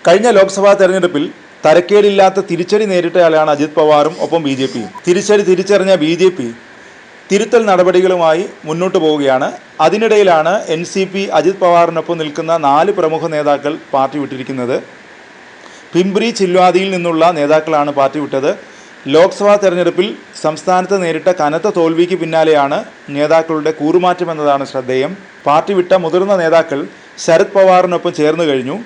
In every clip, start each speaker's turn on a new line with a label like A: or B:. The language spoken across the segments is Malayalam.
A: കഴിഞ്ഞ ലോക്സഭാ തെരഞ്ഞെടുപ്പിൽ തരക്കേടില്ലാത്ത തിരിച്ചടി നേരിട്ടയാളാണ് അജിത് പവാറും ഒപ്പം ബി ജെ പിയും. തിരിച്ചടി തിരിച്ചറിഞ്ഞ ബി ജെ പി തിരുത്തൽ നടപടികളുമായി മുന്നോട്ട് പോവുകയാണ്. അതിനിടയിലാണ് NCP അജിത് പവാറിനൊപ്പം നിൽക്കുന്ന 4 പ്രമുഖ നേതാക്കൾ പാർട്ടി വിട്ടിരിക്കുന്നത്. പിംപ്രി ചില്വാദിയിൽ നിന്നുള്ള നേതാക്കളാണ് പാർട്ടി വിട്ടത്. ലോക്സഭാ തെരഞ്ഞെടുപ്പിൽ സംസ്ഥാനത്ത് നേരിട്ട കനത്ത തോൽവിക്ക് പിന്നാലെയാണ് നേതാക്കളുടെ കൂറുമാറ്റമെന്നതാണ് ശ്രദ്ധേയം. പാർട്ടി വിട്ട മുതിർന്ന നേതാക്കൾ ശരത് പവാറിനൊപ്പം ചേർന്ന് കഴിഞ്ഞു.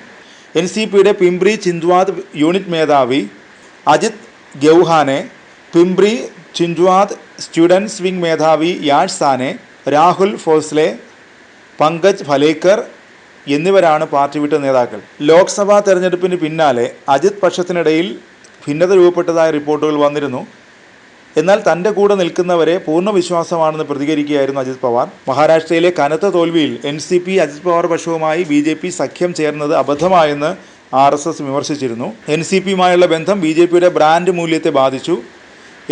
A: NCPയുടെ പിംപ്രി ചിന്ദ്വാദ് യൂണിറ്റ് മേധാവി അജിത് ഗൗഹാനെ, പിംപ്രി ചിന്ദ്വാദ് സ്റ്റുഡൻസ് വിംഗ് മേധാവി യാഷ് സാനെ, രാഹുൽ ഫോസ്ലെ, പങ്കജ് ഫലേക്കർ എന്നിവരാണ് പാർട്ടി വിട്ട നേതാക്കൾ. ലോക്സഭാ തെരഞ്ഞെടുപ്പിന് പിന്നാലെ അജിത് പക്ഷത്തിനിടയിൽ ഭിന്നത രൂപപ്പെട്ടതായ റിപ്പോർട്ടുകൾ വന്നിരുന്നു. എന്നാൽ തൻ്റെ കൂടെ നിൽക്കുന്നവരെ പൂർണ്ണ വിശ്വാസമാണെന്ന് പ്രതികരിക്കുകയായിരുന്നു അജിത് പവാർ. മഹാരാഷ്ട്രയിലെ കനത്ത തോൽവിയിൽ NCP അജിത് പവാർ പക്ഷവുമായി BJP സഖ്യം ചേർന്നത് അബദ്ധമായെന്ന് RSS വിമർശിച്ചിരുന്നു. NCPയുമായുള്ള ബന്ധം BJPയുടെ ബ്രാൻഡ് മൂല്യത്തെ ബാധിച്ചു.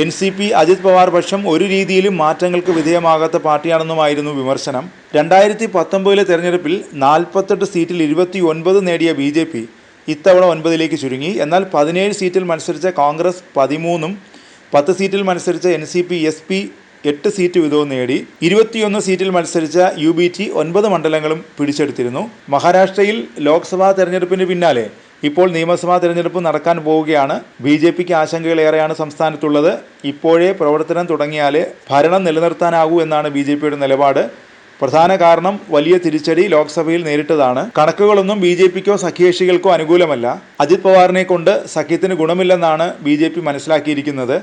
A: NCP അജിത് പവാർ പക്ഷം ഒരു രീതിയിലും മാറ്റങ്ങൾക്ക് വിധേയമാകാത്ത പാർട്ടിയാണെന്നുമായിരുന്നു വിമർശനം. 2019 തെരഞ്ഞെടുപ്പിൽ 48 സീറ്റിൽ 29 നേടിയ BJP ഇത്തവണ 9ലേക്ക് ചുരുങ്ങി. എന്നാൽ 17 സീറ്റിൽ മത്സരിച്ച കോൺഗ്രസ് 13ഉം 10 സീറ്റിൽ മത്സരിച്ച NCP SP 8 സീറ്റ് വീതവും നേടി. 21 സീറ്റിൽ മത്സരിച്ച UBT 9 മണ്ഡലങ്ങളും പിടിച്ചെടുത്തിരുന്നു. മഹാരാഷ്ട്രയിൽ ലോക്സഭാ തെരഞ്ഞെടുപ്പിന് പിന്നാലെ ഇപ്പോൾ നിയമസഭാ തെരഞ്ഞെടുപ്പ് നടക്കാൻ പോവുകയാണ്. BJPക്ക് ആശങ്കകളേറെയാണ് സംസ്ഥാനത്തുള്ളത്. ഇപ്പോഴേ പ്രവർത്തനം തുടങ്ങിയാലേ ഭരണം നിലനിർത്താനാകൂ എന്നാണ് BJPയുടെ നിലപാട്. പ്രധാന കാരണം വലിയ തിരിച്ചടി ലോക്സഭയിൽ നേരിട്ടതാണ്. കണക്കുകളൊന്നും BJPക്കോ സഖ്യകക്ഷികൾക്കോ അനുകൂലമല്ല. അജിത് പവാറിനെ കൊണ്ട് സഖ്യത്തിന് ഗുണമില്ലെന്നാണ് BJP മനസ്സിലാക്കിയിരിക്കുന്നത്.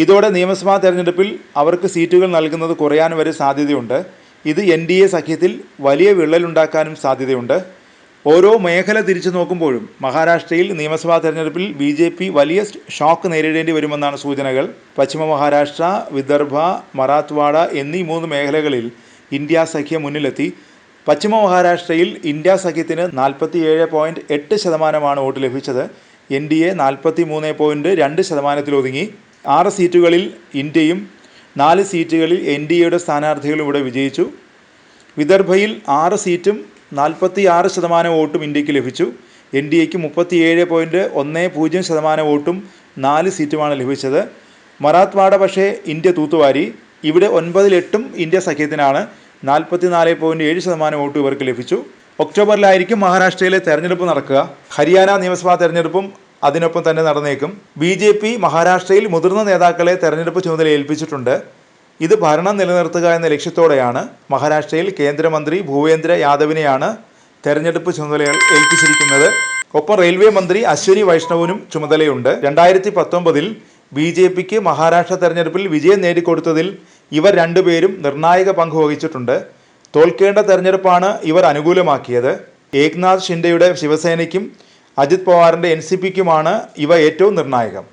A: ഇതോടെ നിയമസഭാ തെരഞ്ഞെടുപ്പിൽ അവർക്ക് സീറ്റുകൾ നൽകുന്നത് കുറയാൻ വരെ സാധ്യതയുണ്ട്. ഇത് NDA സഖ്യത്തിൽ വലിയ വിള്ളലുണ്ടാക്കാനും സാധ്യതയുണ്ട്. ഓരോ മേഖല തിരിച്ചു നോക്കുമ്പോഴും മഹാരാഷ്ട്രയിൽ നിയമസഭാ തെരഞ്ഞെടുപ്പിൽ BJP വലിയ ഷോക്ക് നേരിടേണ്ടി വരുമെന്നാണ് സൂചനകൾ. പശ്ചിമ മഹാരാഷ്ട്ര, വിദർഭ, മറാത്ത്വാഡ എന്നീ 3 മേഖലകളിൽ ഇന്ത്യ സഖ്യം മുന്നിലെത്തി. പശ്ചിമ മഹാരാഷ്ട്രയിൽ ഇന്ത്യ സഖ്യത്തിന് 47.8% വോട്ട് ലഭിച്ചത്. NDA 43.2% ഒതുങ്ങി. 6 സീറ്റുകളിൽ ഇന്ത്യയും 4 സീറ്റുകളിൽ NDAയുടെ സ്ഥാനാർത്ഥികളും ഇവിടെ വിജയിച്ചു. വിദർഭയിൽ 6 സീറ്റും 46% വോട്ടും ഇന്ത്യക്ക് ലഭിച്ചു. NDAക്ക് 37.10% വോട്ടും 4 സീറ്റുമാണ് ലഭിച്ചത്. മറാത്ത്വാഡ പക്ഷേ ഇന്ത്യ തൂത്തുവാരി. ഇവിടെ 9-ൽ 8ഉം ഇന്ത്യ സഖ്യത്തിനാണ്. 44.7% വോട്ട് ഇവർക്ക് ലഭിച്ചു. ഒക്ടോബറിലായിരിക്കും മഹാരാഷ്ട്രയിലെ തെരഞ്ഞെടുപ്പ് നടക്കുക. ഹരിയാന നിയമസഭാ തെരഞ്ഞെടുപ്പും അതിനൊപ്പം തന്നെ നടന്നേക്കും. BJP മഹാരാഷ്ട്രയിൽ മുതിർന്ന നേതാക്കളെ തെരഞ്ഞെടുപ്പ് ചുമതല ഏൽപ്പിച്ചിട്ടുണ്ട്. ഇത് ഭരണം നിലനിർത്തുക എന്ന ലക്ഷ്യത്തോടെയാണ്. മഹാരാഷ്ട്രയിൽ കേന്ദ്രമന്ത്രി ഭൂപേന്ദ്ര യാദവിനെയാണ് തെരഞ്ഞെടുപ്പ് ചുമതലകൾ ഏൽപ്പിച്ചിരിക്കുന്നത്. ഒപ്പം റെയിൽവേ മന്ത്രി അശ്വനി വൈഷ്ണവിനും ചുമതലയുണ്ട്. 2019 BJPക്ക് മഹാരാഷ്ട്ര തെരഞ്ഞെടുപ്പിൽ വിജയം നേടിക്കൊടുത്തതിൽ ഇവർ 2 പേരും നിർണായക പങ്ക് വഹിച്ചിട്ടുണ്ട്. തോൽക്കേണ്ട തെരഞ്ഞെടുപ്പാണ് ഇവർ അനുകൂലമാക്കിയത്. ഏക്നാഥ് ഷിൻഡെയുടെ ശിവസേനയ്ക്കും അജിത് പവാറിൻ്റെ NCPക്കുമാണ് ഇവ ഏറ്റവും നിർണായകം.